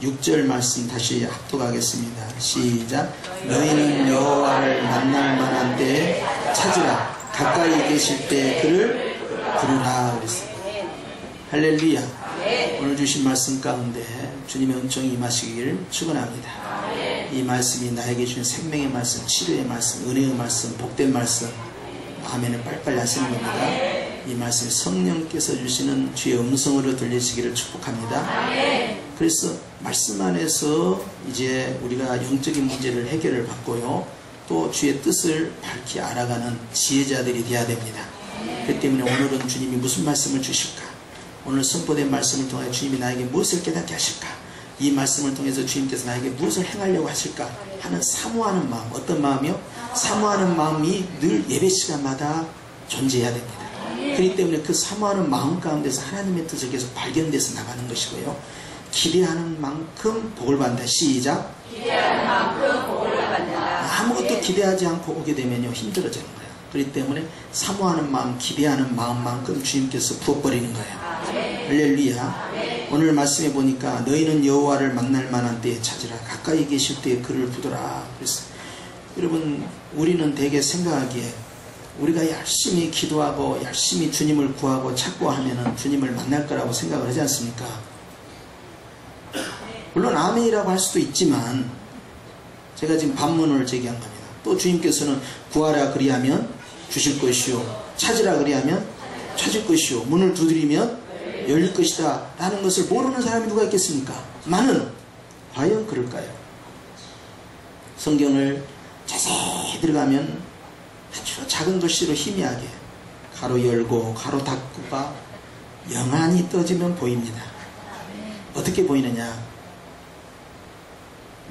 6절 말씀 다시 합독하겠습니다. 시작. 너희는 여호와를 만날 만한 때에 찾으라. 가까이 계실 때 그를 부르라 그랬습니다. 할렐루야. 오늘 주신 말씀 가운데 주님의 은총이 임하시기를 축원합니다. 이 말씀이 나에게 주신 생명의 말씀, 치료의 말씀, 은혜의 말씀, 복된 말씀, 아멘을 빨리빨리 하시는 겁니다. 이 말씀이 성령께서 주시는 주의 음성으로 들리시기를 축복합니다. 그래서 말씀 안에서 이제 우리가 영적인 문제를 해결을 받고요, 또 주의 뜻을 밝히 알아가는 지혜자들이 되어야 됩니다. 그렇기 때문에 오늘은 주님이 무슨 말씀을 주실까, 오늘 선포된 말씀을 통해 주님이 나에게 무엇을 깨닫게 하실까, 이 말씀을 통해서 주님께서 나에게 무엇을 행하려고 하실까 하는 사모하는 마음, 어떤 마음이요? 사모하는 마음이 늘 예배 시간마다 존재해야 됩니다. 그렇기 때문에 그 사모하는 마음 가운데서 하나님의 뜻을 계속 발견돼서 나가는 것이고요, 기대하는 만큼 복을 받는다. 시작. 기대하는 만큼 복을 받는다. 아무것도 기대하지 않고 오게 되면요, 힘들어지는 거예요. 그렇기 때문에 사모하는 마음, 기대하는 마음만큼 주님께서 부어버리는 거예요. 할렐루야. 오늘 말씀해 보니까 너희는 여호와를 만날 만한 때에 찾으라. 가까이 계실 때에 그를 부르라. 그래서 여러분, 우리는 대개 생각하기에 우리가 열심히 기도하고 열심히 주님을 구하고 찾고 하면은 주님을 만날 거라고 생각을 하지 않습니까? 물론 아멘이라고 할 수도 있지만, 제가 지금 반문을 제기한 겁니다. 또 주님께서는 구하라 그리하면 주실 것이요, 찾으라 그리하면 찾을 것이요, 문을 두드리면 열릴 것이다 라는 것을 모르는 사람이 누가 있겠습니까? 많은. 과연 그럴까요? 성경을 자세히 들어가면 아주 작은 글씨로 희미하게 가로 열고 가로 닫고가 영안이 떠지면 보입니다. 어떻게 보이느냐?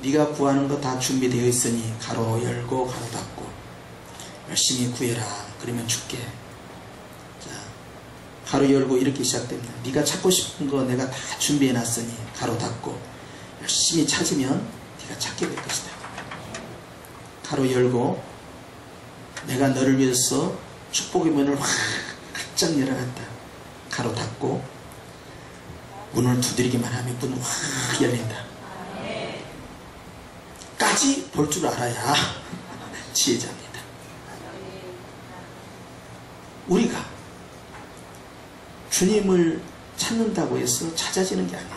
네가 구하는 거 다 준비되어 있으니 가로 열고 가로 닫고 열심히 구해라. 그러면 줄게. 자, 가로 열고 이렇게 시작됩니다. 네가 찾고 싶은 거 내가 다 준비해 놨으니 가로 닫고 열심히 찾으면 네가 찾게 될 것이다. 가로 열고 내가 너를 위해서 축복의 문을 활짝 열어놨다. 가로 닫고 문을 두드리기만 하면 문은 확 열린다. 까지 볼 줄 알아야 지혜자입니다. 우리가 주님을 찾는다고 해서 찾아지는 게 아니에요.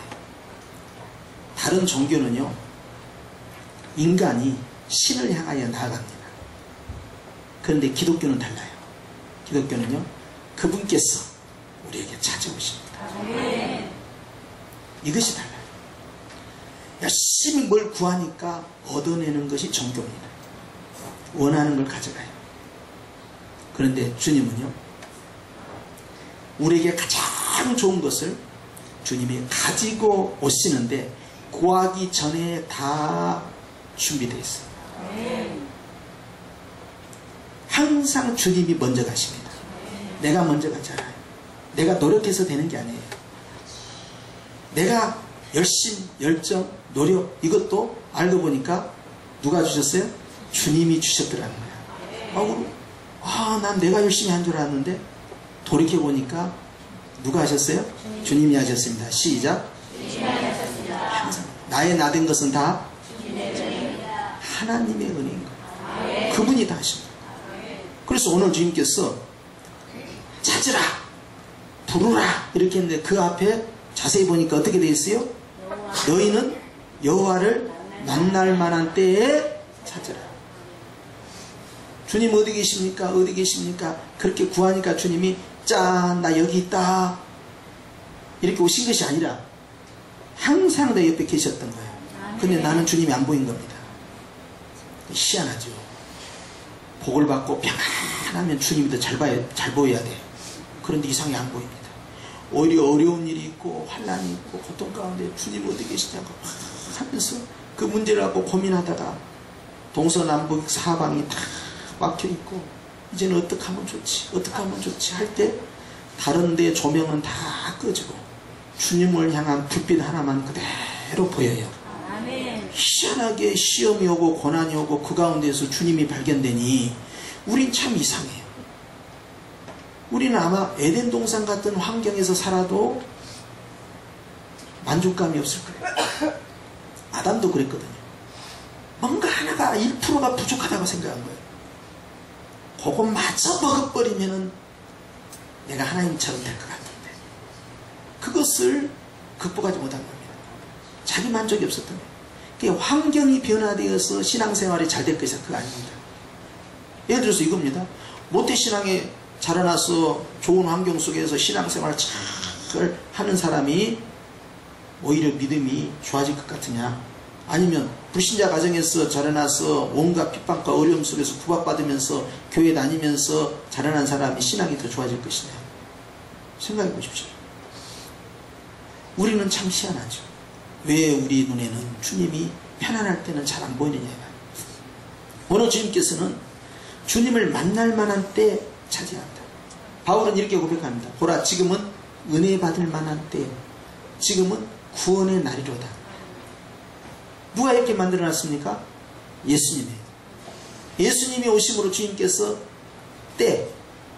다른 종교는요, 인간이 신을 향하여 나아갑니다. 그런데 기독교는 달라요. 기독교는요, 그분께서 우리에게 찾아오십니다. 이것이 달라요. 열심히 뭘 구하니까 얻어내는 것이 종교입니다. 원하는 걸 가져가요. 그런데 주님은요, 우리에게 가장 좋은 것을 주님이 가지고 오시는데 구하기 전에 다 준비되어 있어요. 항상 주님이 먼저 가십니다. 내가 먼저 가지 않아요. 내가 노력해서 되는 게 아니에요. 내가 열심, 열정, 노력, 이것도 알고 보니까 누가 주셨어요? 주님이 주셨더라는 거예요. 난 내가 열심히 한 줄 알았는데 돌이켜보니까 누가 하셨어요? 주님이 하셨습니다. 시작. 항상 나의 나된 것은 다 하나님의 은혜인 거예요. 그분이 다 하십니다. 그래서 오늘 주님께서 찾으라, 부르라 이렇게 했는데 그 앞에 자세히 보니까 어떻게 되어 있어요? 너희는 여호와를 만날 만한 때에 찾으라. 주님 어디 계십니까? 어디 계십니까? 그렇게 구하니까 주님이 짠, 나 여기 있다 이렇게 오신 것이 아니라 항상 내 옆에 계셨던 거예요. 근데 나는 주님이 안 보인 겁니다. 희한하죠. 복을 받고 평안하면 주님이 더 잘 보여야 돼요. 그런데 이상이 안 보입니다. 오히려 어려운 일이 있고 환난이 있고 고통 가운데 주님 어디 계시냐고 하면서 그 문제를 갖고 고민하다가 동서남북 사방이 다 막혀있고 이제는 어떻게 하면 좋지, 어떻게 하면 좋지 할 때 다른 데 조명은 다 꺼지고 주님을 향한 불빛 하나만 그대로 보여요. 희한하게 시험이 오고 고난이 오고 그 가운데서 주님이 발견되니 우린 참 이상해요. 우리는 아마 에덴 동산 같은 환경에서 살아도 만족감이 없을 거예요. 아담도 그랬거든요. 뭔가 하나가 1%가 부족하다고 생각한 거예요. 그거 마저 먹어버리면은 내가 하나님처럼 될 것 같은데 그것을 극복하지 못한 겁니다. 자기 만족이 없었던 거예요. 그게 환경이 변화되어서 신앙생활이 잘 될 것이 그거 아닙니다. 예를 들어서 이겁니다. 모태신앙에 자라나서 좋은 환경 속에서 신앙생활을 잘 하는 사람이 오히려 믿음이 좋아질 것 같으냐, 아니면 불신자 가정에서 자라나서 온갖 핍박과 어려움 속에서 구박받으면서 교회 다니면서 자라난 사람이 신앙이 더 좋아질 것이냐, 생각해 보십시오. 우리는 참 희한하죠. 왜 우리 눈에는 주님이 편안할 때는 잘 안 보이느냐. 오늘 주님께서는 주님을 만날 만한 때 차지한다. 바울은 이렇게 고백합니다. 보라, 지금은 은혜 받을 만한 때, 지금은 구원의 날이로다. 누가 이렇게 만들어놨습니까? 예수님이에요. 예수님이 오심으로 주님께서 때,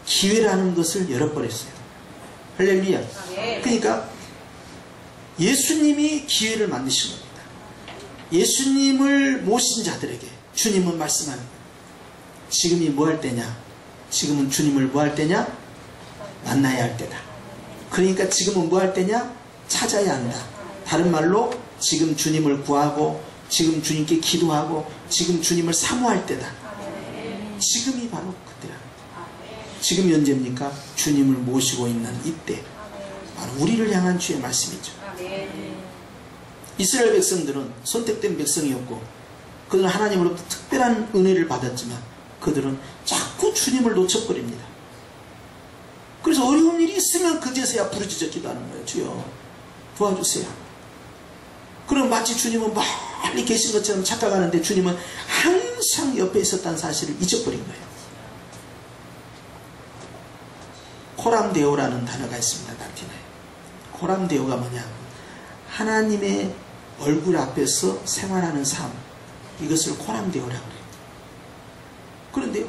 기회라는 것을 열어버렸어요. 할렐루야. 그러니까 예수님이 기회를 만드신 겁니다. 예수님을 모신 자들에게 주님은 말씀하는 거예요. 지금이 뭐 할 때냐? 지금은 주님을 뭐 할 때냐? 만나야 할 때다. 그러니까 지금은 뭐 할 때냐? 찾아야 한다. 다른 말로 지금 주님을 구하고, 지금 주님께 기도하고, 지금 주님을 사모할 때다. 지금이 바로 그때라. 지금이 언제입니까? 주님을 모시고 있는 이때. 바로 우리를 향한 주의 말씀이죠. 이스라엘 백성들은 선택된 백성이었고, 그들은 하나님으로부터 특별한 은혜를 받았지만 그들은 자꾸 주님을 놓쳐버립니다. 그래서 어려운 일이 있으면 그제서야 부르짖어 기도하는 거예요. 주여 도와주세요. 그럼 마치 주님은 멀리 계신 것처럼 착각하는데 주님은 항상 옆에 있었다는 사실을 잊어버린 거예요. 코람데오라는 단어가 있습니다. 라틴어에. 코람데오가 뭐냐? 하나님의 얼굴 앞에서 생활하는 삶, 이것을 코람데오라고 해요. 그런데요,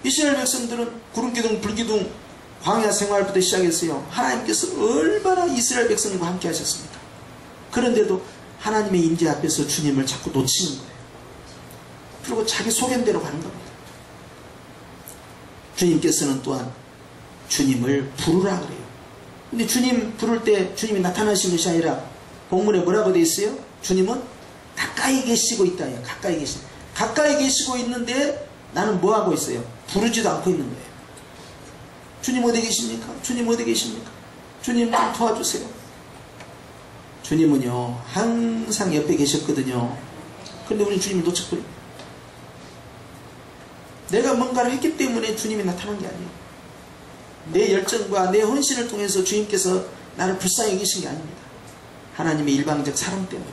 이스라엘 백성들은 구름기둥 불기둥 광야 생활부터 시작했어요. 하나님께서 얼마나 이스라엘 백성과 함께 하셨습니까? 그런데도 하나님의 임재 앞에서 주님을 자꾸 놓치는 거예요. 그리고 자기 소견대로 가는 겁니다. 주님께서는 또한 주님을 부르라 그래요. 근데 주님 부를 때 주님이 나타나시는 것이 아니라 본문에 뭐라고 되어 있어요? 주님은 가까이 계시고 있다. 가까이 계시고 있는데 나는 뭐 하고 있어요? 부르지도 않고 있는 거예요. 주님 어디 계십니까? 주님 어디 계십니까? 주님 좀 도와주세요. 주님은요 항상 옆에 계셨거든요. 그런데 우리는 주님을 놓쳐버립니다. 내가 뭔가를 했기 때문에 주님이 나타난 게 아니에요. 내 열정과 내 헌신을 통해서 주님께서 나를 불쌍히 계신 게 아닙니다. 하나님의 일방적 사랑 때문에,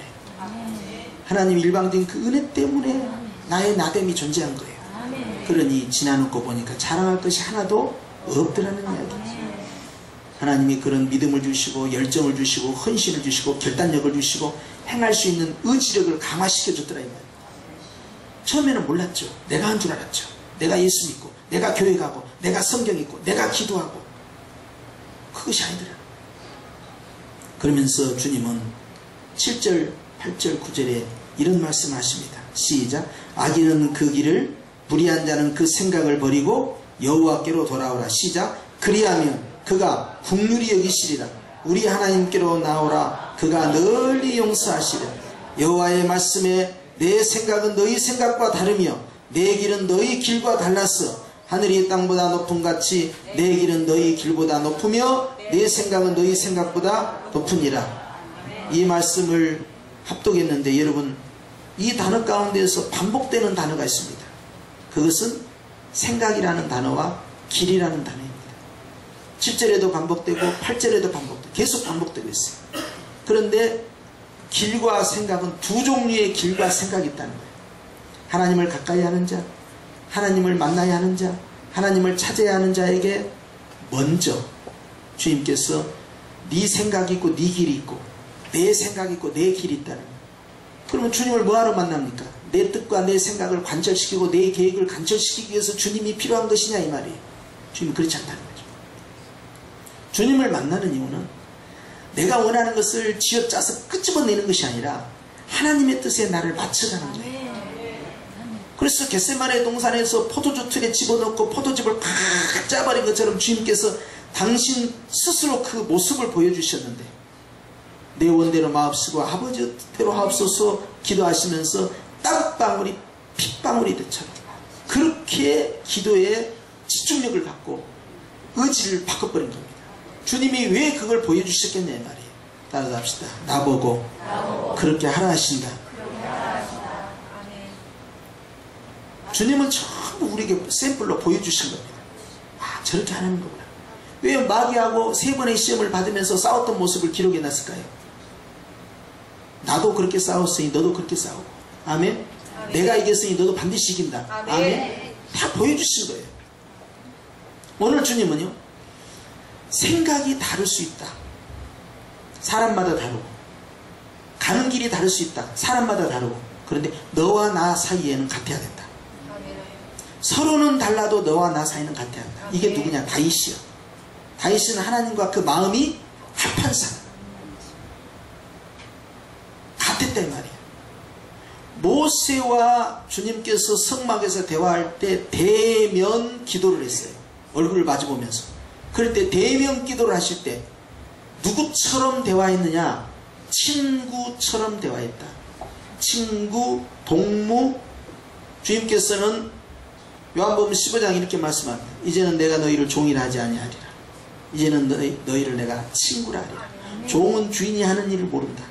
하나님의 일방적인 그 은혜 때문에 나의 나됨이 존재한 거예요. 그러니 지나놓고 보니까 자랑할 것이 하나도 없더라는 이야기죠. 하나님이 그런 믿음을 주시고 열정을 주시고 헌신을 주시고 결단력을 주시고 행할 수 있는 의지력을 강화시켜 줬더라 이 말이에요. 처음에는 몰랐죠. 내가 한 줄 알았죠. 내가 예수 믿고 내가 교회 가고 내가 성경 읽고 내가 기도하고, 그것이 아니더라. 그러면서 주님은 7절 8절 9절에 이런 말씀을 하십니다. 시작. 악인은 그 길을, 불의한 자는 그 생각을 버리고 여호와께로 돌아오라. 시작. 그리하면 그가 긍휼히 여기시리라. 우리 하나님께로 나오라. 그가 널리 용서하시리라. 여호와의 말씀에 내 생각은 너희 생각과 다르며 내 길은 너희 길과 달랐어. 하늘이 땅보다 높음같이 내 길은 너희 길보다 높으며 내 생각은 너희 생각보다 높으니라. 이 말씀을 합독했는데 여러분, 이 단어 가운데에서 반복되는 단어가 있습니다. 그것은 생각이라는 단어와 길이라는 단어입니다. 7절에도 반복되고 8절에도 반복되고 계속 반복되고 있어요. 그런데 길과 생각은 두 종류의 길과 생각이 있다는 거예요. 하나님을 가까이 하는 자, 하나님을 만나야 하는 자, 하나님을 찾아야 하는 자에게 먼저 주님께서 네 생각이 있고 네 길이 있고 내 생각이 있고 내 길이 있다는 거예요. 그러면 주님을 뭐하러 만납니까? 내 뜻과 내 생각을 관철시키고 내 계획을 관철시키기 위해서 주님이 필요한 것이냐 이 말이에요. 주님은 그렇지 않다는 거죠. 주님을 만나는 이유는 내가 원하는 것을 쥐어짜서 끄집어내는 것이 아니라 하나님의 뜻에 나를 맞춰가는 거예요. 그래서 겟세마네 동산에서 포도주 틀에 집어넣고 포도즙을 팍 짜버린 것처럼 주님께서 당신 스스로 그 모습을 보여주셨는데, 내 원대로 마옵시고 아버지 뜻대로 하옵소서 기도하시면서 땀방울이 핏방울이 되처럼 그렇게 기도에 집중력을 갖고 의지를 바꿔버린 겁니다. 주님이 왜 그걸 보여주셨겠냐 말이에요. 따라서 합시다. 나보고 그렇게 하라 하신다. 주님은 전부 우리에게 샘플로 보여주신 겁니다. 아, 저렇게 하는 거구나. 왜 마귀하고 3번의 시험을 받으면서 싸웠던 모습을 기록해 놨을까요? 나도 그렇게 싸웠으니 너도 그렇게 싸우고. 아멘. 내가 이겼으니 너도 반드시 이긴다. 아멘. 다 보여주신 거예요. 오늘 주님은요, 생각이 다를 수 있다. 사람마다 다르고, 가는 길이 다를 수 있다. 사람마다 다르고. 그런데 너와 나 사이에는 같아야 된다. 서로는 달라도 너와 나 사이는 같아야 한다. 이게 누구냐? 다윗이요. 다윗은 하나님과 그 마음이 합한 사람. 같았단 말이에요. 모세와 주님께서 성막에서 대화할 때 대면 기도를 했어요. 얼굴을 마주보면서. 그럴 때 대면 기도를 하실 때 누구처럼 대화했느냐? 친구처럼 대화했다. 친구, 동무. 주님께서는 요한복음 15장 이렇게 말씀합니다. 이제는 내가 너희를 종이라 하지 아니하리라. 이제는 너희를 내가 친구라 하리라. 종은 주인이 하는 일을 모른다.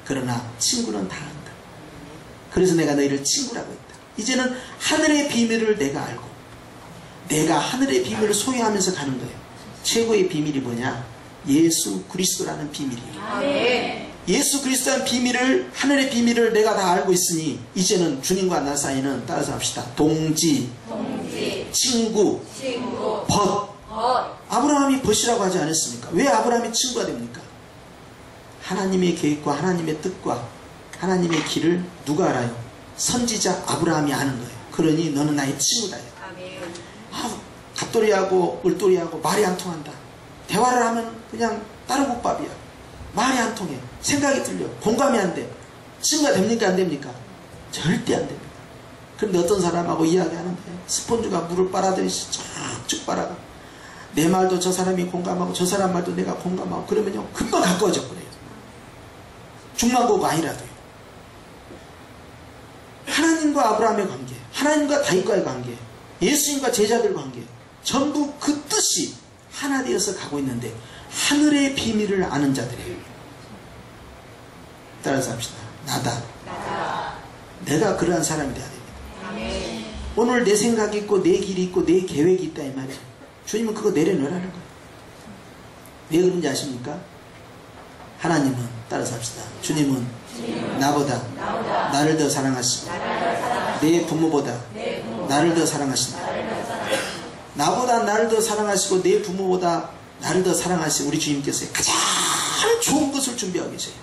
그러나 친구는 다 안다. 그래서 내가 너희를 친구라고 했다. 이제는 하늘의 비밀을 내가 알고 내가 하늘의 비밀을 소유하면서 가는 거예요. 최고의 비밀이 뭐냐? 예수 그리스도라는 비밀이에요. 아멘. 예수 그리스도라는 비밀을, 하늘의 비밀을 내가 다 알고 있으니 이제는 주님과 나 사이는, 따라서 합시다. 동지, 친구, 벗. 아브라함이 벗이라고 하지 않았습니까? 왜 아브라함이 친구가 됩니까? 하나님의 계획과 하나님의 뜻과 하나님의 길을 누가 알아요? 선지자 아브라함이 아는 거예요. 그러니 너는 나의 친구다. 아, 갓돌이하고 을돌이하고 말이 안 통한다. 대화를 하면 그냥 따르국밥이야. 말이 안 통해. 생각이 틀려. 공감이 안 돼. 친구가 됩니까? 안 됩니까? 절대 안 됩니다. 그런데 어떤 사람하고 이야기하는데 스폰지가 물을 빨아들이시 쫙쭉 빨아가. 내 말도 저 사람이 공감하고 저 사람 말도 내가 공감하고 그러면요 금방 가까워져 버려요. 중만고가 아니라도요. 하나님과 아브라함의 관계, 하나님과 다윗과의 관계, 예수님과 제자들 관계, 전부 그 뜻이 하나 되어서 가고 있는데 하늘의 비밀을 아는 자들이에요. 따라서 합시다. 나다. 내가 그러한 사람이 되어야 됩니다. 아멘. 오늘 내 생각이 있고 내 길이 있고 내 계획이 있다 이 말이에요. 주님은 그거 내려놓으라는 거예요. 왜 그런지 아십니까? 하나님은, 따라서 합시다. 주님은 나보다 나를 더 사랑하시고 내 부모보다 나를 더 사랑하신다. 나보다 나를 더 사랑하시고 내 부모보다 나를 더 사랑하시고 우리 주님께서 가장 좋은 것을 준비하고 계세요.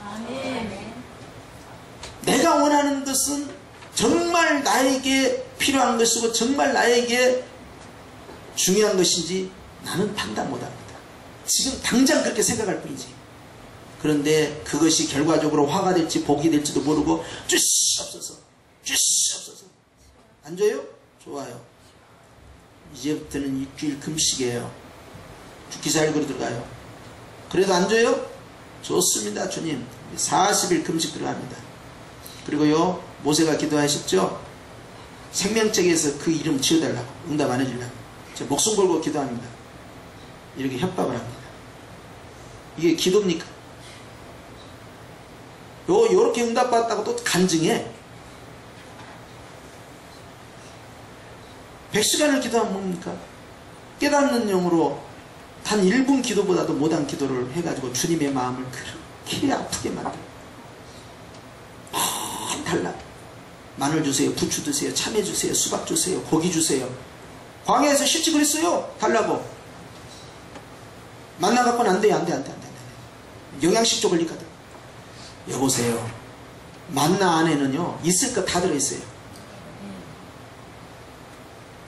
내가 원하는 것은 정말 나에게 필요한 것이고 정말 나에게 중요한 것인지 나는 판단 못합니다. 지금 당장 그렇게 생각할 뿐이지. 그런데 그것이 결과적으로 화가 될지 복이 될지도 모르고 주시옵소서, 주시옵소서. 안 줘요? 좋아요. 이제부터는 일주일 금식이에요. 죽기살기로 들어가요. 그래도 안 줘요? 좋습니다. 주님 40일 금식 들어갑니다. 그리고요 모세가 기도하셨죠? 생명책에서 그 이름 지어달라고, 응답 안 해주려고 제가 목숨 걸고 기도합니다. 이렇게 협박을 합니다. 이게 기도입니까? 요렇게 응답받았다고 또 간증해. 100시간을 기도하면 뭡니까? 깨닫는 영으로 단 1분 기도보다도 못한 기도를 해가지고 주님의 마음을 그렇게 아프게 만들어요. 달라. 마늘 주세요, 부추 주세요, 참외 주세요, 수박 주세요, 고기 주세요. 광야에서 실지 그랬어요. 달라고. 만나 갖고는 안 돼요. 안 돼. 영양식조 걸리거든. 여보세요. 만나 안에는요 있을 것 다 들어있어요.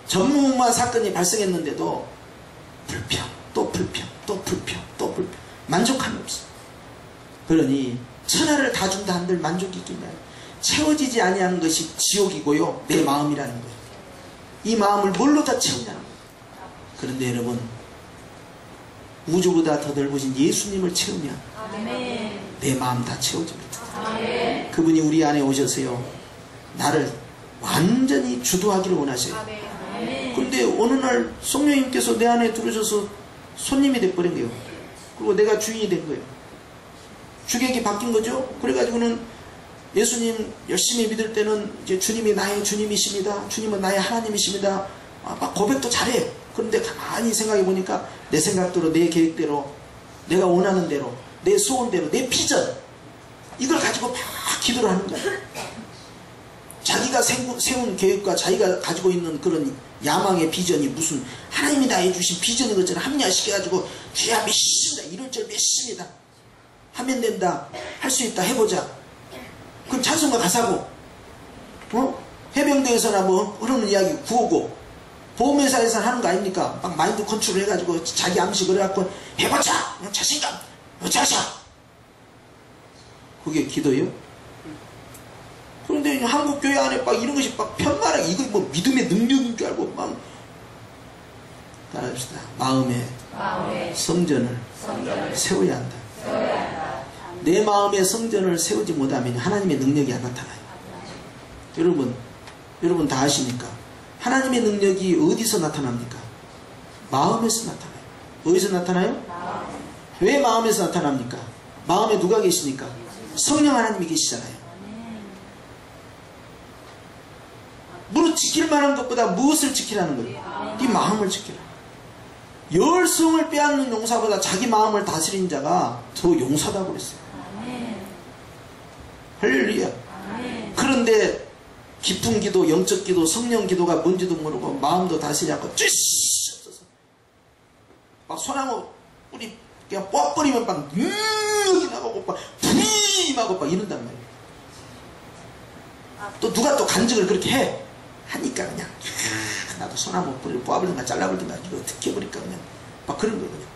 전무후무한 사건이 발생했는데도 불평, 또 불평, 또 불평, 또 불평. 만족함이 없어. 그러니 천하를 다 준다 한들 만족이 있겠냐. 채워지지 아니하는 것이 지옥이고요, 내 마음이라는 거예요. 이 마음을 뭘로 다 채우냐는 거예요. 그런데 여러분, 우주보다 더 넓으신 예수님을 채우면 내 마음 다 채워집니다. 그분이 우리 안에 오셔서요, 나를 완전히 주도하기를 원하셔요. 그런데 어느 날 성령님께서 내 안에 들어오셔서 손님이 돼버린 거예요. 그리고 내가 주인이 된 거예요. 주객이 바뀐 거죠. 그래가지고는 예수님 열심히 믿을 때는 이제 주님이 나의 주님이십니다, 주님은 나의 하나님이십니다, 막 고백도 잘해요. 그런데 가만히 생각해 보니까 내 생각대로, 내 계획대로, 내가 원하는 대로, 내 소원대로, 내 비전, 이걸 가지고 막 기도를 하는 거예요. 자기가 세운 계획과 자기가 가지고 있는 그런 야망의 비전이 무슨 하나님이 나에 주신 비전인 것처럼 합리화시켜가지고, 주야 몇십니다, 이럴 줄 몇십니다, 하면 된다, 할 수 있다, 해보자. 그럼 찬송가 가사고, 해병대에서나 뭐 흐르는 이야기 구호고, 보험회사에서는 하는 거 아닙니까? 막 마인드 컨트롤 해가지고 자기 암식을 해갖고 해보자, 자신감, 자자. 그게 기도예요? 그런데 한국 교회 안에 막 이런 것이 막 편만하게, 이거 뭐 믿음의 능력인 줄 알고 막. 따라합시다. 마음의 성전을 세워야 한다. 내 마음의 성전을 세우지 못하면 하나님의 능력이 안 나타나요. 여러분 다 아십니까? 하나님의 능력이 어디서 나타납니까? 마음에서 나타나요. 어디서 나타나요? 왜 마음에서 나타납니까? 마음에 누가 계십니까? 성령 하나님이 계시잖아요. 무릇 지킬 만한 것보다 무엇을 지키라는 거예요? 네 마음을 지키라. 열성을 빼앗는 용사보다 자기 마음을 다스린 자가 더 용사다고 그랬어요. 할렐루야. 그런데 깊은 기도, 영적 기도, 성령 기도가 뭔지도 모르고 마음도 다스리지 않고 쥐씨 없어서 막 소나무 뿌리 그냥 뻗버리면 막 여기 나가고 막 부임하고 막 이런단 말이에요. 또 누가 또 간증을 그렇게 해 하니까 그냥 나도 소나무 뿌리를 뽑아버리든가 잘라버리든가 이거 어떻게 해버릴까 그냥 막 그런 거예요. 그냥.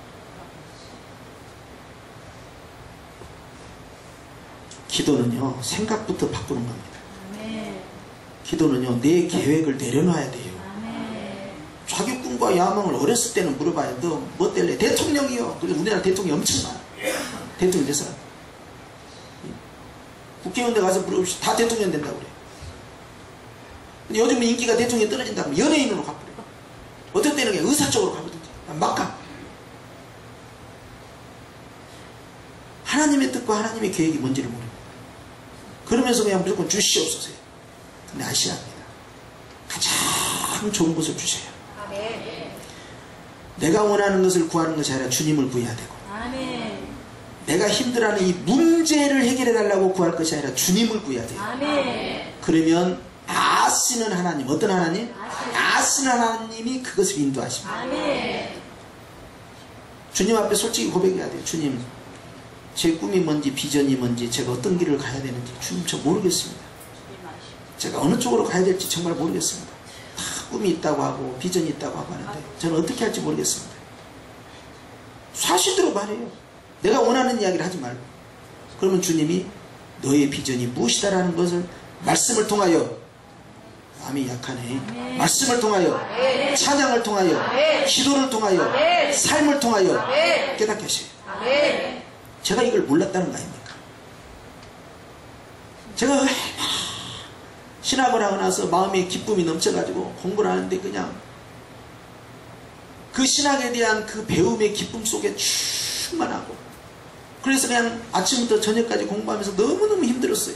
기도는요, 생각부터 바꾸는 겁니다. 기도는요, 내 계획을 내려놔야 돼요. 자기 꿈과 야망을 어렸을 때는 물어봐요. 너 뭐 될래? 대통령이요. 그래서 우리나라 대통령이 엄청 많아. 대통령 될 사람. 국회의원들 가서 물어보시면 다 대통령 된다고 그래요. 근데 요즘은 인기가 대통령이 떨어진다고 연예인으로 가버려요. 어떨 때는 그냥 의사 쪽으로 가거든요. 막 가. 하나님의 뜻과 하나님의 계획이 뭔지를 모르고 그러면서 그냥 무조건 주시옵소서. 근데 아셔야 합니다. 가장 좋은 것을 주세요. 내가 원하는 것을 구하는 것이 아니라 주님을 구해야 되고, 내가 힘들어하는 이 문제를 해결해 달라고 구할 것이 아니라 주님을 구해야 돼요. 그러면 아시는 하나님, 어떤 하나님? 아시는 하나님이 그것을 인도하십니다. 주님 앞에 솔직히 고백해야 돼요. 주님, 제 꿈이 뭔지 비전이 뭔지 제가 어떤 길을 가야 되는지 주님 저 모르겠습니다. 제가 어느 쪽으로 가야 될지 정말 모르겠습니다. 다 꿈이 있다고 하고 비전이 있다고 하고 하는데 저는 어떻게 할지 모르겠습니다. 사실대로 말해요. 내가 원하는 이야기를 하지 말고. 그러면 주님이 너의 비전이 무엇이다라는 것을 말씀을 통하여, 마음이 약하네, 말씀을 통하여, 찬양을 통하여, 기도를 통하여, 삶을 통하여 깨닫게 하셔요. 제가 이걸 몰랐다는 거 아닙니까? 제가 신학을 하고 나서 마음의 기쁨이 넘쳐가지고 공부를 하는데 그냥 그 신학에 대한 그 배움의 기쁨 속에 충만하고, 그래서 그냥 아침부터 저녁까지 공부하면서 너무너무 힘들었어요.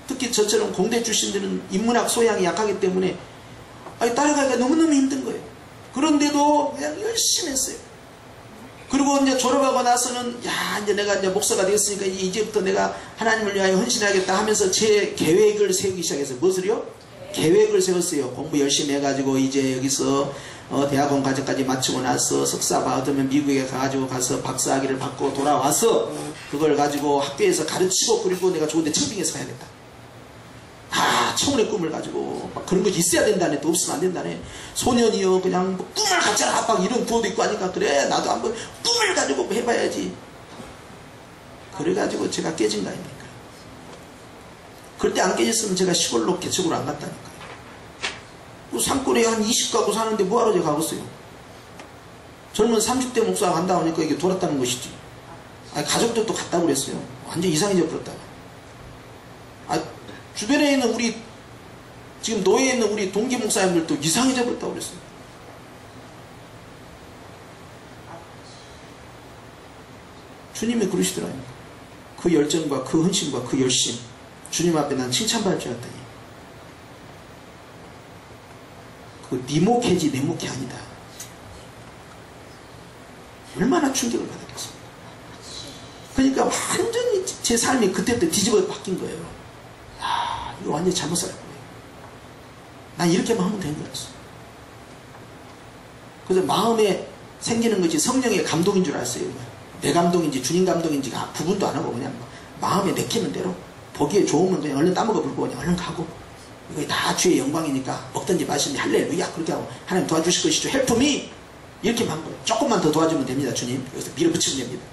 특히 저처럼 공대 출신들은 인문학 소양이 약하기 때문에 따라가기가 너무너무 힘든 거예요. 그런데도 그냥 열심히 했어요. 그리고 이제 졸업하고 나서는 이제 내가 이제 목사가 되었으니까 이제부터 내가 하나님을 위하여 헌신하겠다 하면서 제 계획을 세우기 시작했어요. 무엇을요? 계획을 세웠어요. 공부 열심히 해가지고 이제 여기서 대학원 과정까지 마치고 나서 석사 받으면 미국에 가서 박사학위를 받고 돌아와서 그걸 가지고 학교에서 가르치고, 그리고 내가 좋은 데 청빙해서 가야겠다. 청혼의 꿈을 가지고 막 그런 것이 있어야 된다네. 또 없으면 안 된다네. 소년이요 그냥 뭐 꿈을 갖잖아. 막 이런 구호도 있고 하니까 그래 나도 한번 꿈을 가지고 해봐야지. 그래가지고 제가 깨진 거 아닙니까? 그때 안 깨졌으면 제가 시골로 개척으로 안 갔다니까요. 그 산골에 한 20가구 사는데 뭐하러 제가 가겠어요. 젊은 30대 목사가 간다고 하니까 이게 돌았다는 것이지. 아니, 가족들도 갔다고 그랬어요. 완전 이상해져 버렸다가. 아, 주변에 있는 우리 지금 노예에 있는 우리 동기 목사님들도 이상해져 버렸다고 그랬어요. 주님이 그러시더라고요. 그 열정과 그 헌신과 그 열심, 주님 앞에 난 칭찬받을 줄 알았더니 그 네 목회지 내 목회 아니다. 얼마나 충격을 받았겠습니까? 그러니까 완전히 제 삶이 그때부터 뒤집어 바뀐 거예요. 야, 이거 완전히 잘못 살았구나. 난 이렇게만 하면 되는 거였어. 그래서 마음에 생기는 것이 성령의 감동인 줄 알았어요. 내 감동인지 주님 감동인지 구분도 안 하고 그냥 마음에 내키는 대로 보기에 좋으면 그냥 얼른 따먹어 불고 그냥 얼른 가고, 이거 다 주의 영광이니까 먹든지 마시든지 할렐루야 그렇게 하고 하나님 도와주실 것이죠. 헬프 미 이렇게만 한 거예요. 조금만 더 도와주면 됩니다. 주님 여기서 밀어붙이면 됩니다.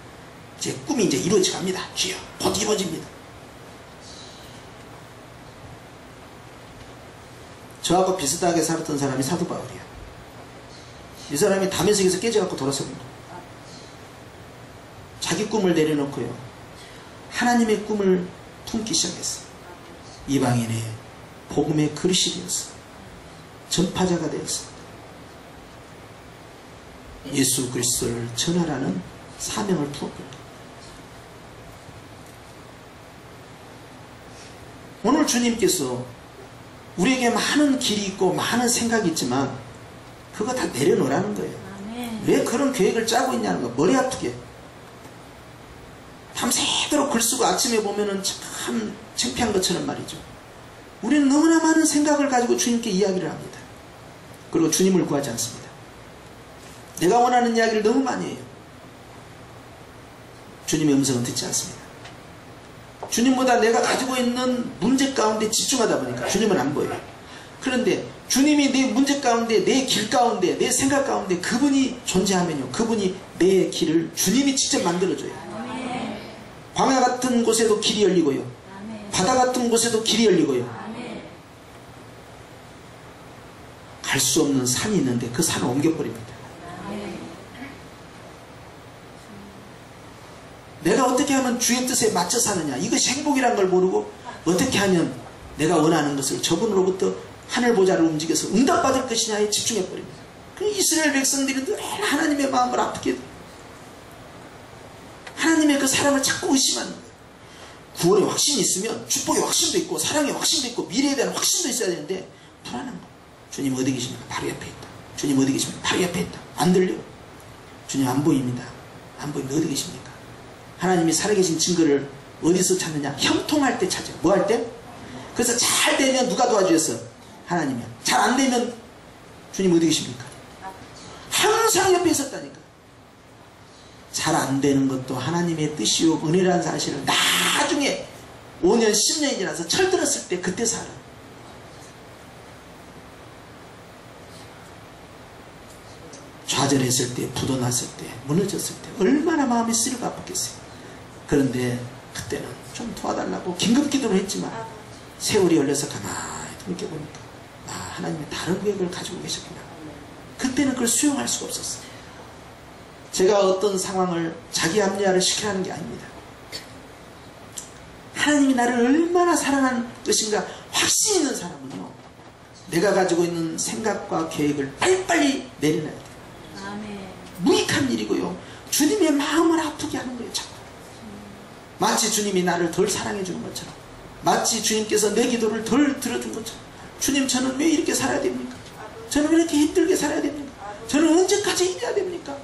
제 꿈이 이제 이루어져 갑니다. 주여 곧 이루어집니다. 저하고 비슷하게 살았던 사람이 사도 바울이야. 이 사람이 다메섹에서 깨져갖고 돌아섭니다. 자기 꿈을 내려놓고요, 하나님의 꿈을 품기 시작했어. 이방인의 복음의 그릇이 되었어. 전파자가 되었어. 예수 그리스도를 전하라는 사명을 부었거든요. 오늘 주님께서 우리에게 많은 길이 있고 많은 생각이 있지만 그거 다 내려놓으라는 거예요. 아멘. 왜 그런 계획을 짜고 있냐는 거. 머리 아프게 밤새도록 글 쓰고 아침에 보면은 참 창피한 것처럼 말이죠. 우리는 너무나 많은 생각을 가지고 주님께 이야기를 합니다. 그리고 주님을 구하지 않습니다. 내가 원하는 이야기를 너무 많이 해요. 주님의 음성은 듣지 않습니다. 주님보다 내가 가지고 있는 문제 가운데 집중하다 보니까 주님은 안 보여요. 그런데 주님이 내 문제 가운데, 내 길 가운데, 내 생각 가운데 그분이 존재하면요, 그분이 내 길을 주님이 직접 만들어줘요. 아멘. 광야 같은 곳에도 길이 열리고요, 아멘. 바다 같은 곳에도 길이 열리고요, 갈 수 없는 산이 있는데 그 산을 옮겨버립니다. 아멘. 내가 어떻게 하면 주의 뜻에 맞춰 사느냐, 이것이 행복이란 걸 모르고 어떻게 하면 내가 원하는 것을 저분으로부터 하늘 보좌를 움직여서 응답받을 것이냐에 집중해버립니다. 그 이스라엘 백성들이 늘 하나님의 마음을 아프게, 하나님의 그 사랑을 자꾸 의심하는 거예요. 구원의 확신이 있으면 축복의 확신도 있고 사랑의 확신도 있고 미래에 대한 확신도 있어야 되는데 불안한 거예요. 주님 어디 계십니까? 바로 옆에 있다. 주님 어디 계십니까? 바로 옆에 있다. 안 들려. 주님 안 보입니다. 안 보입니다. 어디 계십니까? 하나님이 살아계신 증거를 어디서 찾느냐? 형통할 때 찾아요. 뭐 할 때? 그래서 잘 되면 누가 도와주셨어? 하나님이야. 잘 안 되면 주님 어디 계십니까? 항상 옆에 있었다니까. 잘 안 되는 것도 하나님의 뜻이요 은혜라는 사실을 나중에 5년 10년이 지나서 철들었을 때 그때 살아. 좌절했을 때, 부도났을 때, 무너졌을 때 얼마나 마음이 쓰리고 아팠겠어요. 그런데 그때는 좀 도와달라고 긴급 기도를 했지만 세월이 열려서 가만히 돌이켜보니까 하나님이 다른 계획을 가지고 계셨구나. 그때는 그걸 수용할 수가 없었어요. 제가 어떤 상황을 자기 합리화를 시키라는 게 아닙니다. 하나님이 나를 얼마나 사랑하는 것인가 확신 있는 사람은요, 내가 가지고 있는 생각과 계획을 빨리빨리 내려놔야 돼요. 무익한 일이고요, 주님의 마음을 아프게 하는 거예요. 자꾸 마치 주님이 나를 덜 사랑해 주는 것처럼, 마치 주님께서 내 기도를 덜 들어준 것처럼, 주님 저는 왜 이렇게 살아야 됩니까? 저는 왜 이렇게 힘들게 살아야 됩니까? 저는 언제까지 힘내야 됩니까?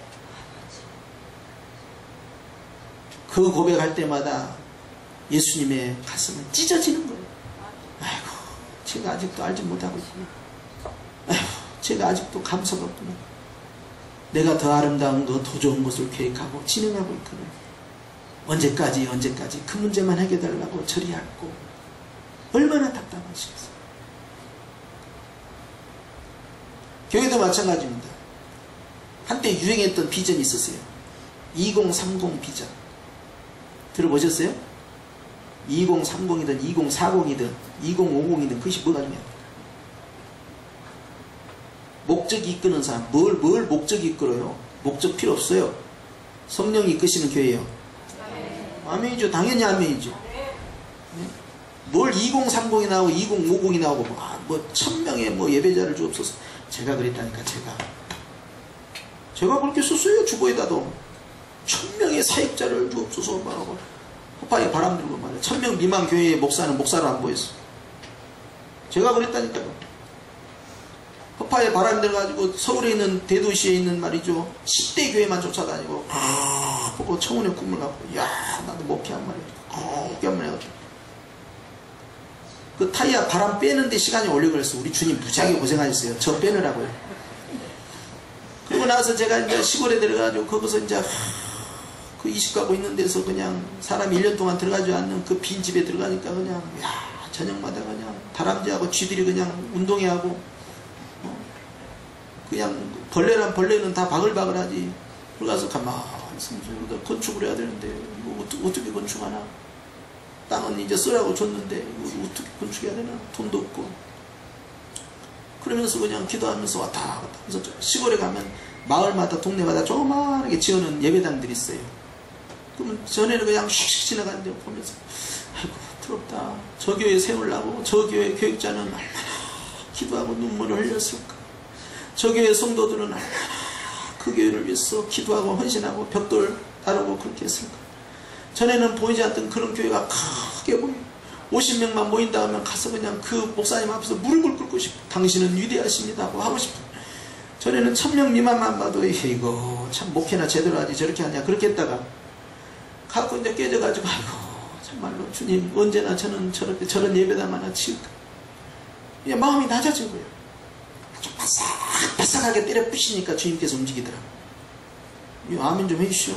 그 고백할 때마다 예수님의 가슴은 찢어지는 거예요. 아이고, 제가 아직도 알지 못하고 있구나. 아이고, 제가 아직도 감사가 없구나. 내가 더 아름다운 거, 더 좋은 것을 계획하고 진행하고 있거든. 언제까지 그 문제만 해결하려고 처리하고 얼마나 답답하시겠어요. 교회도 마찬가지입니다. 한때 유행했던 비전이 있었어요. 2030 비전. 들어보셨어요? 2030이든 2040이든 2050이든 그것이 뭐가 중요합니까? 목적이 이끄는 사람, 뭘 목적이 이끌어요? 목적 필요 없어요. 성령이 이끄시는 교회예요. 아멘이죠. 당연히 아멘이죠. 네? 뭘 2030이 나오고 2050이 나오고 뭐 1000명의 뭐 예배자를 주옵소서. 제가 그랬다니까. 제가 그렇게 썼어요. 주보에다도 1000명의 사역자를 주옵소서 말하고 허파에 바람 들고 말이야. 1000명 미만 교회의 목사는 목사로 안 보였어. 제가 그랬다니까요. 허파에 바람 들어가지고 서울에 있는 대도시에 있는 말이죠 10대 교회만 쫓아다니고 보고 청운의 꿈을 갖고 야 나도 목회한 말이야. 목회한 말이야. 그 타이어 바람 빼는데 시간이 오래 걸렸어. 우리 주님 무지하게 고생하셨어요. 저 빼느라고요. 그리고 나서 제가 이제 시골에 들어가지고 거기서 이제 그 20가구 있는 데서 그냥 사람이 1년 동안 들어가지 않는 그 빈 집에 들어가니까 그냥 야 저녁마다 그냥 다람쥐하고 쥐들이 그냥 운동회하고 그냥 벌레란 벌레는 다 바글바글하지. 들어가서 가만히 있으면서 건축을 해야 되는데 이거 어떻게 건축하나. 땅은 이제 쓰라고 줬는데 이거 어떻게 건축해야 되나. 돈도 없고. 그러면서 그냥 기도하면서 왔다 갔다 하면서 시골에 가면 마을마다 동네마다 조그마하게 지어놓은 예배당들이 있어요. 그러면 전에는 그냥 슉슉 지나가는데 보면서 아이고 부럽다. 저 교회 세우려고 저 교회 교육자는 얼마나 기도하고 눈물을 흘렸을까. 저 교회 성도들은 얼마나 그 교회를 위해서 기도하고 헌신하고 벽돌 다루고 그렇게 했을까. 전에는 보이지 않던 그런 교회가 크게 보여. 50명만 모인다 하면 가서 그냥 그 목사님 앞에서 무릎을 꿇고 싶어. 당신은 위대하십니다 하고 싶어. 전에는 1000명 미만만 봐도 이거 참 목회나 제대로 하지 저렇게 하냐 그렇게 했다가 갖고 이제 깨져가지고 아이고 참말로 주님 언제나 저는 저런 예배당 하나 치울까. 그냥 마음이 낮아진 거예요. 좀 바싹바싹하게 때려 부시니까 주님께서 움직이더라고요. 아멘 좀 해주시오.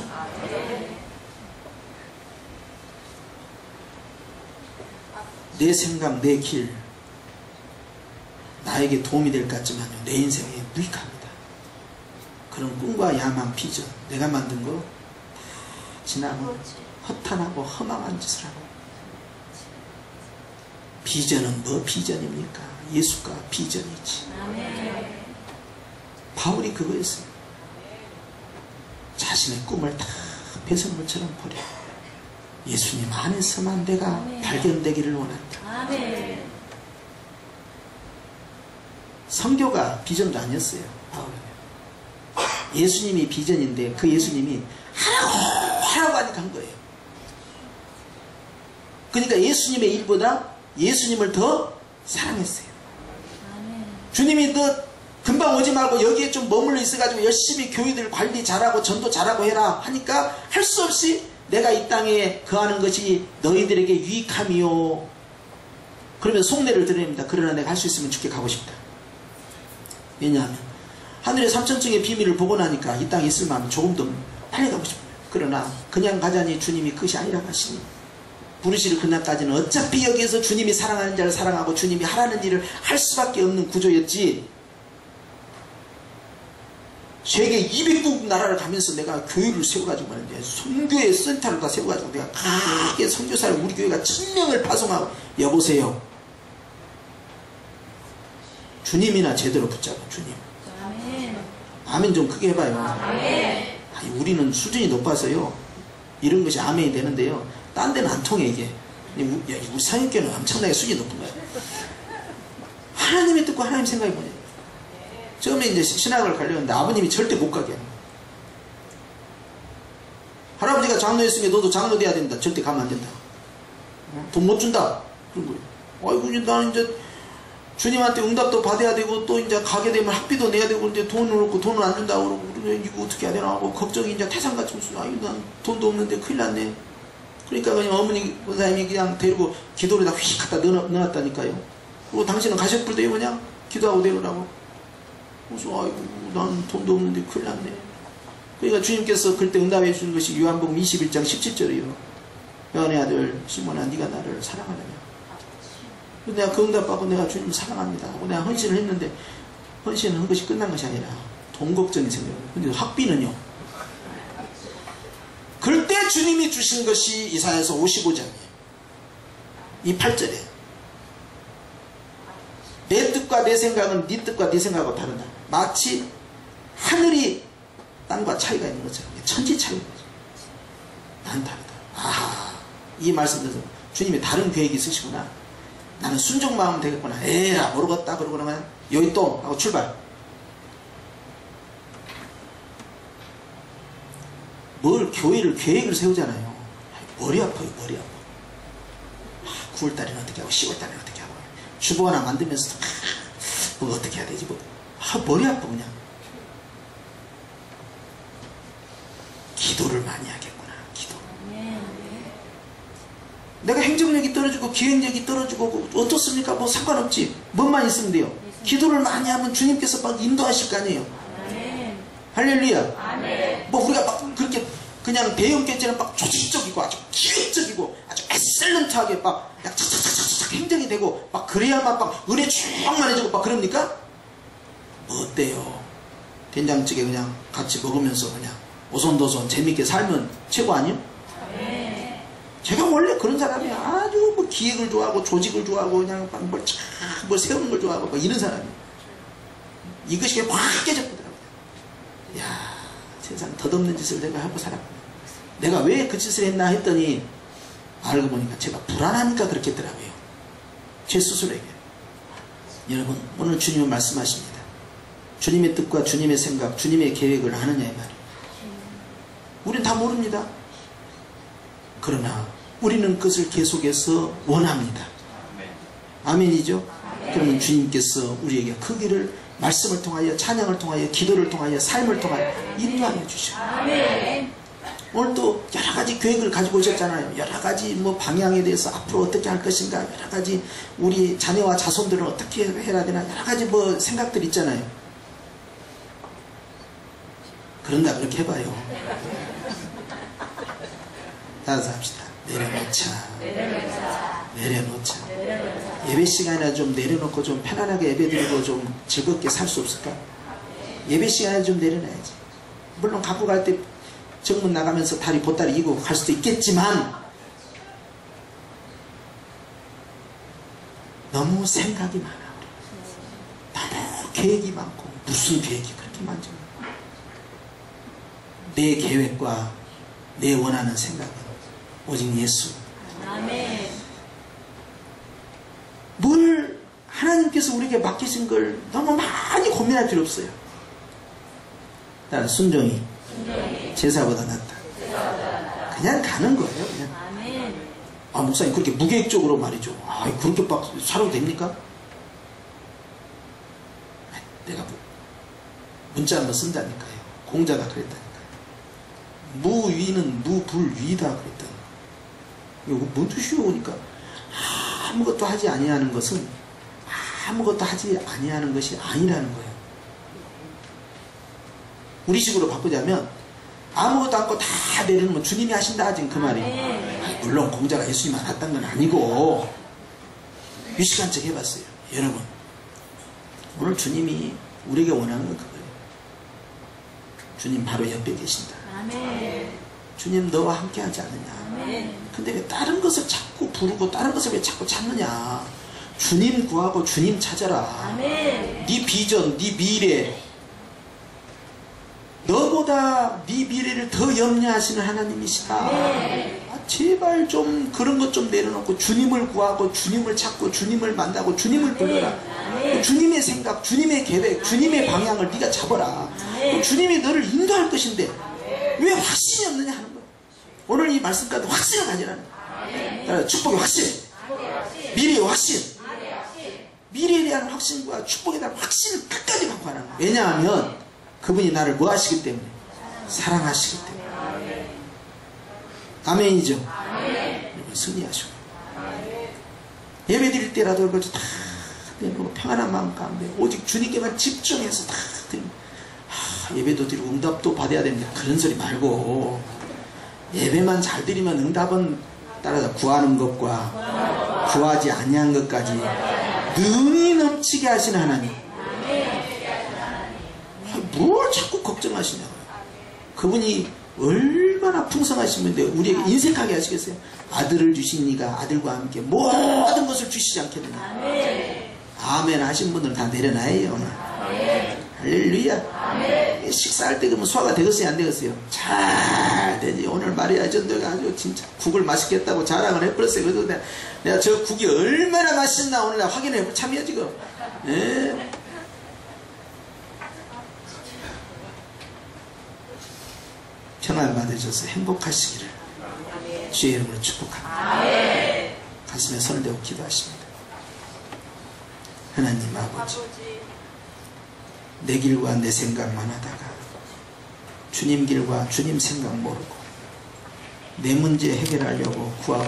내 생각, 내 길 나에게 도움이 될 것 같지만요 내 인생에 무익합니다. 그런 꿈과 야망, 비전 내가 만든 거 지나고 허탄하고 허망한 짓을 하고. 비전은 뭐 비전입니까? 예수가 비전이지. 바울이 그거였어요. 자신의 꿈을 다 배설물처럼 버려 예수님 안에서만 내가 발견되기를 원한다. 성교가 비전도 아니었어요. 바울은. 예수님이 비전인데 그 예수님이 하라고 하니까 한 거예요. 그러니까 예수님의 일보다 예수님을 더 사랑했어요. 주님이 너 금방 오지 말고 여기에 좀 머물러 있어가지고 열심히 교회들 관리 잘하고 전도 잘하고 해라 하니까 할 수 없이 내가 이 땅에 거하는 것이 너희들에게 유익함이요. 그러면 속내를 드립니다. 그러나 내가 할 수 있으면 죽게 가고 싶다. 왜냐하면 하늘의 삼천층의 비밀을 보고 나니까 이 땅에 있을 마음이 조금 더 빨리 가고 싶어요. 그러나 그냥 가자니 주님이 그것이 아니라 하시니 부르시를 그날까지는 어차피 여기에서 주님이 사랑하는 자를 사랑하고 주님이 하라는 일을 할 수밖에 없는 구조였지. 세계 200국 나라를 가면서 내가 교회를 세워가지고 말인데 선교의 센터를 다 세워가지고 내가 크게 선교사를 우리 교회가 1000명을 파송하고. 여보세요. 주님이나 제대로 붙잡아. 주님. 아멘 좀 크게 해봐요. 아니, 우리는 수준이 높아서요 이런 것이 아멘이 되는데요 딴 데는 안 통해 이게. 우리 상인교회는 엄청나게 수준이 높은 거야. 하나님이 듣고 하나님 생각이 뭐냐. 처음에 이제 신학을 가려는데 아버님이 절대 못 가게 하는 거야. 할아버지가 장로였으면 너도 장로 돼야 된다. 절대 가면 안 된다. 돈 못 준다. 그런 거예요. 아이고 나는 이제 주님한테 응답도 받아야 되고 또 이제 가게 되면 학비도 내야 되고 근데 돈을 얻고 돈을 안 준다고 그러고 이거 어떻게 해야 되나 하고 걱정이 이제 태산같이 무슨 아이고 난 돈도 없는데 큰일 났네. 그러니까 그냥 어머니 원사님이 그냥 데리고 기도를 다 휙 갖다 넣어놨다니까요. 그리고 당신은 가셨불도 그냥 기도하고 내려라고. 그래서 아이고 난 돈도 없는데 큰일 났네. 그러니까 주님께서 그때 응답해 주는 것이 요한복음 21장 17절이에요. 요한의 아들 시몬아 네가 나를 사랑하느냐. 내가 그 응답받고 내가 주님을 사랑합니다 하고 내가 헌신을 했는데 헌신을 한 것이 끝난 것이 아니라 돈 걱정이 생겨요. 근데 학비는요. 그럴 때 주님이 주신 것이 이사야서 55장이에요. 이 8절에 내 뜻과 내 생각은 네 뜻과 네 생각하고 다르다. 마치 하늘이 땅과 차이가 있는 것처럼 천지 차이인 거죠. 난 다르다. 아, 이 말씀 들어서 주님이 다른 계획이 있으시구나. 나는 순종 마음 되겠구나. 에라 모르겠다. 그러고 나면 여기 또 하고 출발. 뭘 교회를 계획을 세우잖아요. 머리 아파요. 머리 아파. 9월달에는 어떻게 하고 10월달에는 어떻게 하고 주보 하나 만들면서 뭐 어떻게 해야 되지 뭐. 머리 아파 그냥. 기도를 많이 하겠구나. 기도. 내가 행정력이 떨어지고 기획력이 떨어지고 어떻습니까? 뭐 상관없지. 뭐만 있으면 돼요. 기도를 많이 하면 주님께서 막 인도하실 거 아니에요. 할렐루야. 뭐 우리가 막 그렇게 그냥 대형견처럼 막 조직적이고 아주 기획적이고 아주 엑셀런트하게 막 착착착착착 행정이 되고 막 그래야만 막 은혜 충만해지고 막 그럽니까? 뭐 어때요? 된장찌개 그냥 같이 먹으면서 그냥 오손도손 재밌게 살면 최고 아니요? 제가 원래 그런 사람이에요. 아주 뭐 기획을 좋아하고 조직을 좋아하고 그냥 뭘 세우는 걸 좋아하고 뭐 이런 사람이에요. 이것이 확 깨졌거든요. 야, 세상 덧없는 짓을 내가 하고 살았구나. 내가 왜 그 짓을 했나 했더니 알고 보니까 제가 불안하니까 그렇게 했더라고요. 제 스스로에게. 여러분 오늘 주님은 말씀하십니다. 주님의 뜻과 주님의 생각, 주님의 계획을 하느냐 이 말이에요. 우린 다 모릅니다. 그러나 우리는 그것을 계속해서 원합니다. 아멘이죠? 그러면 주님께서 우리에게 그 길을 말씀을 통하여 찬양을 통하여 기도를 통하여 삶을 통하여 인도하여 주셔요. 오늘 또 여러 가지 계획을 가지고 오셨잖아요. 여러 가지 뭐 방향에 대해서 앞으로 어떻게 할 것인가, 여러 가지 우리 자녀와 자손들은 어떻게 해야 되나, 여러 가지 뭐 생각들 있잖아요. 그런가 그렇게 해봐요. 따라서 합시다. 내려놓자. 예배 시간이나 좀 내려놓고 좀 편안하게 예배드리고 좀 즐겁게 살 수 없을까? 예배 시간에 좀 내려놔야지. 물론 갖고 갈 때 정문 나가면서 다리 보따리 이고 갈 수도 있겠지만 너무 생각이 많아. 너무 계획이 많고 무슨 계획이 그렇게 많죠? 내 계획과 내 원하는 생각은 오직 예수. 아멘. 뭘 하나님께서 우리에게 맡기신 걸 너무 많이 고민할 필요 없어요. 나는 순종이 제사보다 낫다. 그냥 가는 거예요. 그냥. 아 목사님 그렇게 무계획적으로 말이죠. 아 그렇게 막 살아도 됩니까? 내가 문자 한번 쓴다니까요. 공자가 그랬다니까요. 무위는 무불위다 그랬다니까요. 이거 뭔 뜻이요? 그러니까 아무것도 하지 아니하는 것은 아무것도 하지 아니하는 것이 아니라는 거예요. 우리 식으로 바꾸자면 아무것도 않고 다 내려놓으면 주님이 하신다 하진 그 말이에요. 물론 공자가 예수님 알았던 건 아니고 유식한 척 해봤어요. 여러분 오늘 주님이 우리에게 원하는 건 그거예요. 주님 바로 옆에 계신다. 주님 너와 함께 하지 않느냐. 근데 왜 다른 것을 자꾸 부르고 다른 것을 왜 자꾸 찾느냐. 주님 구하고 주님 찾아라. 네 비전, 네 미래, 너보다 네 미래를 더 염려하시는 하나님이시다. 아, 제발 좀 그런 것 좀 내려놓고 주님을 구하고 주님을 찾고 주님을 만나고 주님을 불러라. 주님의 생각, 주님의 계획, 주님의 방향을 네가 잡아라. 주님이 너를 인도할 것인데 왜 확신이 없느냐 하는 거예요. 오늘 이 말씀까지 확신을 가지라는 거예요. 축복의 확신, 미래의 확신, 미래에 대한 확신과 축복에 대한 확신을 끝까지 갖고 하는 거예요. 왜냐하면 그분이 나를 뭐 하시기 때문에? 사랑하시기 때문에. 아멘이죠? 여러분 승리하시고 예배 드릴 때라도 그걸 다 내놓고 평안한 마음 가운데 오직 주님께만 집중해서 다 드리고 예배도 드리고 응답도 받아야 됩니다. 그런 소리 말고 예배만 잘 드리면 응답은 따라서 구하는 것과 구하지 아니한 것까지 능히 넘치게 하시는 하나님. 뭘 자꾸 걱정하시냐고요. 그분이 얼마나 풍성하신 분인데 우리에게 인색하게 하시겠어요? 아들을 주신 이가 아들과 함께 모든 것을 주시지 않겠느냐. 아멘 하신 분들은 다 내려놔요 오늘. 할렐루야. 식사할 때 그러면 소화가 되겠어요 안 되겠어요? 잘 되지. 오늘 말이야 전도가 아주 진짜 국을 맛있겠다고 자랑을 해버렸어요. 그래서 내가 저 국이 얼마나 맛있나 오늘 나 확인해 참이야 지금. 예. 평안 받으셔서 행복하시기를 주의 이름으로 축복합니다. 가슴에 손을 대고 기도하십니다. 하나님 아버지, 내 길과 내 생각만 하다가 주님 길과 주님 생각 모르고 내 문제 해결하려고 구하고